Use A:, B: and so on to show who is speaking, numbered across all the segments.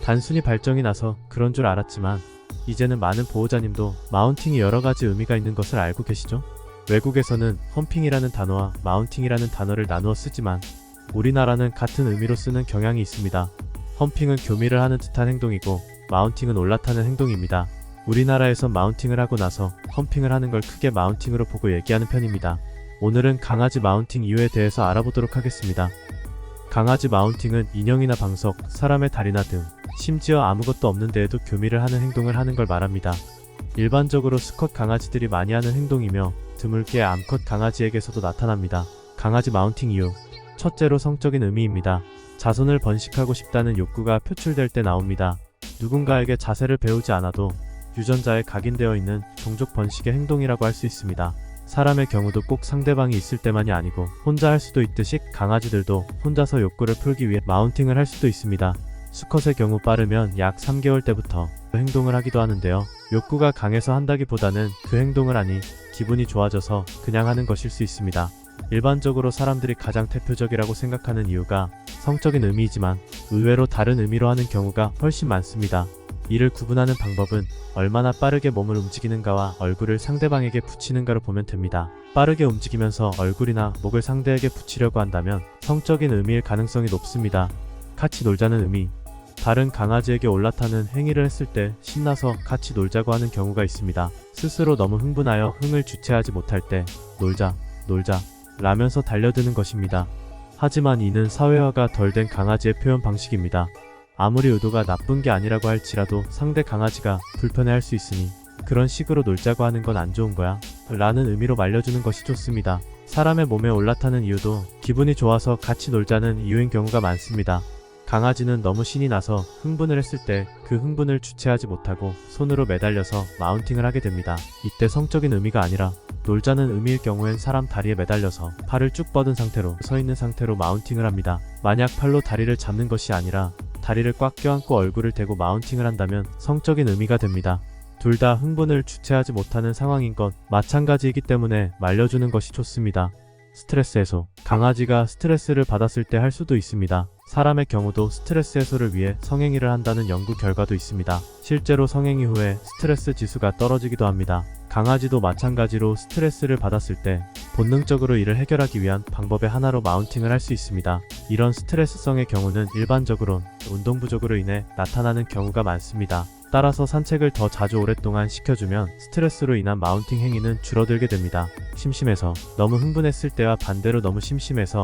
A: 단순히 발정이 나서 그런 줄 알았지만 이제는 많은 보호자님도 마운팅이 여러가지 의미가 있는 것을 알고 계시죠? 외국에서는 험핑이라는 단어와 마운팅이라는 단어를 나누어 쓰지만 우리나라는 같은 의미로 쓰는 경향이 있습니다. 험핑은 교미를 하는 듯한 행동이고 마운팅은 올라타는 행동입니다. 우리나라에선 마운팅을 하고 나서 험핑을 하는 걸 크게 마운팅으로 보고 얘기하는 편입니다. 오늘은 강아지 마운팅 이유에 대해서 알아보도록 하겠습니다. 강아지 마운팅은 인형이나 방석, 사람의 다리나 등 심지어 아무것도 없는 데에도 교미를 하는 행동을 하는 걸 말합니다. 일반적으로 수컷 강아지들이 많이 하는 행동이며 드물게 암컷 강아지에게서도 나타납니다. 강아지 마운팅 이유. 첫째로 성적인 의미입니다. 자손을 번식하고 싶다는 욕구가 표출될 때 나옵니다. 누군가에게 자세를 배우지 않아도 유전자에 각인되어 있는 종족 번식의 행동이라고 할 수 있습니다. 사람의 경우도 꼭 상대방이 있을 때만이 아니고 혼자 할 수도 있듯이 강아지들도 혼자서 욕구를 풀기 위해 마운팅을 할 수도 있습니다. 수컷의 경우 빠르면 약 3개월 때부터 그 행동을 하기도 하는데요. 욕구가 강해서 한다기보다는 그 행동을 하니 기분이 좋아져서 그냥 하는 것일 수 있습니다. 일반적으로 사람들이 가장 대표적이라고 생각하는 이유가 성적인 의미이지만 의외로 다른 의미로 하는 경우가 훨씬 많습니다. 이를 구분하는 방법은 얼마나 빠르게 몸을 움직이는가와 얼굴을 상대방에게 붙이는가로 보면 됩니다. 빠르게 움직이면서 얼굴이나 목을 상대에게 붙이려고 한다면 성적인 의미일 가능성이 높습니다. 같이 놀자는 의미. 다른 강아지에게 올라타는 행위를 했을 때 신나서 같이 놀자고 하는 경우가 있습니다. 스스로 너무 흥분하여 흥을 주체하지 못할 때 놀자 라면서 달려드는 것입니다. 하지만 이는 사회화가 덜 된 강아지의 표현 방식입니다. 아무리 의도가 나쁜 게 아니라고 할지라도 상대 강아지가 불편해할 수 있으니 그런 식으로 놀자고 하는 건 안 좋은 거야 라는 의미로 말려주는 것이 좋습니다. 사람의 몸에 올라타는 이유도 기분이 좋아서 같이 놀자는 이유인 경우가 많습니다. 강아지는 너무 신이 나서 흥분을 했을 때 그 흥분을 주체하지 못하고 손으로 매달려서 마운팅을 하게 됩니다. 이때 성적인 의미가 아니라 놀자는 의미일 경우엔 사람 다리에 매달려서 팔을 쭉 뻗은 상태로 서 있는 상태로 마운팅을 합니다. 만약 팔로 다리를 잡는 것이 아니라 다리를 꽉 껴안고 얼굴을 대고 마운팅을 한다면 성적인 의미가 됩니다. 둘 다 흥분을 주체하지 못하는 상황인 것 마찬가지이기 때문에 말려주는 것이 좋습니다. 스트레스 해소. 강아지가 스트레스를 받았을 때 할 수도 있습니다. 사람의 경우도 스트레스 해소를 위해 성행위를 한다는 연구 결과도 있습니다. 실제로 성행위 후에 스트레스 지수가 떨어지기도 합니다. 강아지도 마찬가지로 스트레스를 받았을 때 본능적으로 이를 해결하기 위한 방법의 하나로 마운팅을 할 수 있습니다. 이런 스트레스성의 경우는 일반적으로 운동 부족으로 인해 나타나는 경우가 많습니다. 따라서 산책을 더 자주 오랫동안 시켜주면 스트레스로 인한 마운팅 행위는 줄어들게 됩니다. 심심해서. 너무 흥분했을 때와 반대로 너무 심심해서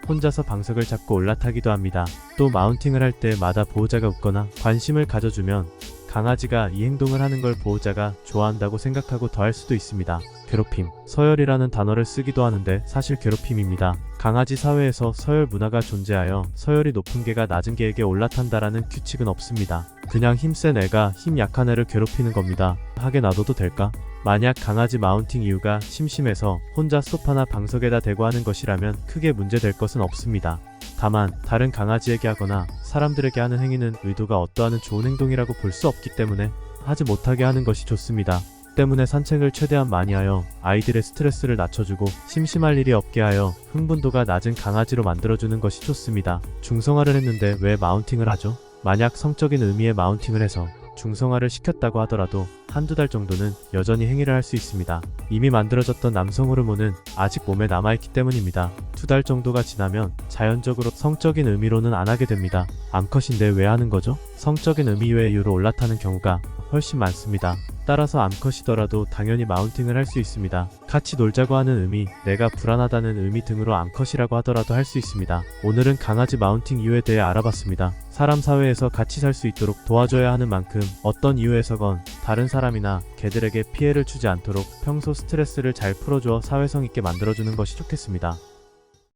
A: 혼자서 방석을 잡고 올라타기도 합니다. 또 마운팅을 할 때마다 보호자가 웃거나 관심을 가져주면 강아지가 이 행동을 하는 걸 보호자가 좋아한다고 생각하고 더 할 수도 있습니다. 괴롭힘. 서열이라는 단어를 쓰기도 하는데 사실 괴롭힘입니다. 강아지 사회에서 서열 문화가 존재하여 서열이 높은 개가 낮은 개에게 올라탄다라는 규칙은 없습니다. 그냥 힘센 애가 힘 약한 애를 괴롭히는 겁니다. 하게 놔둬도 될까? 만약 강아지 마운팅 이유가 심심해서 혼자 소파나 방석에다 대고 하는 것이라면 크게 문제될 것은 없습니다. 다만 다른 강아지에게 하거나 사람들에게 하는 행위는 의도가 어떠한 좋은 행동이라고 볼 수 없기 때문에 하지 못하게 하는 것이 좋습니다. 때문에 산책을 최대한 많이 하여 아이들의 스트레스를 낮춰주고 심심할 일이 없게 하여 흥분도가 낮은 강아지로 만들어주는 것이 좋습니다. 중성화를 했는데 왜 마운팅을 하죠? 만약 성적인 의미의 마운팅을 해서 중성화를 시켰다고 하더라도 한두 달 정도는 여전히 행위를 할 수 있습니다. 이미 만들어졌던 남성 호르몬은 아직 몸에 남아있기 때문입니다. 2달 정도가 지나면 자연적으로 성적인 의미로는 안 하게 됩니다. 암컷인데 왜 하는 거죠? 성적인 의미 외의 이유로 올라타는 경우가 훨씬 많습니다. 따라서 암컷이더라도 당연히 마운팅을 할 수 있습니다. 같이 놀자고 하는 의미, 내가 불안하다는 의미 등으로 암컷이라고 하더라도 할 수 있습니다. 오늘은 강아지 마운팅 이유에 대해 알아봤습니다. 사람 사회에서 같이 살 수 있도록 도와줘야 하는 만큼 어떤 이유에서건 다른 사람이나 개들에게 피해를 주지 않도록 평소 스트레스를 잘 풀어주어 사회성 있게 만들어주는 것이 좋겠습니다.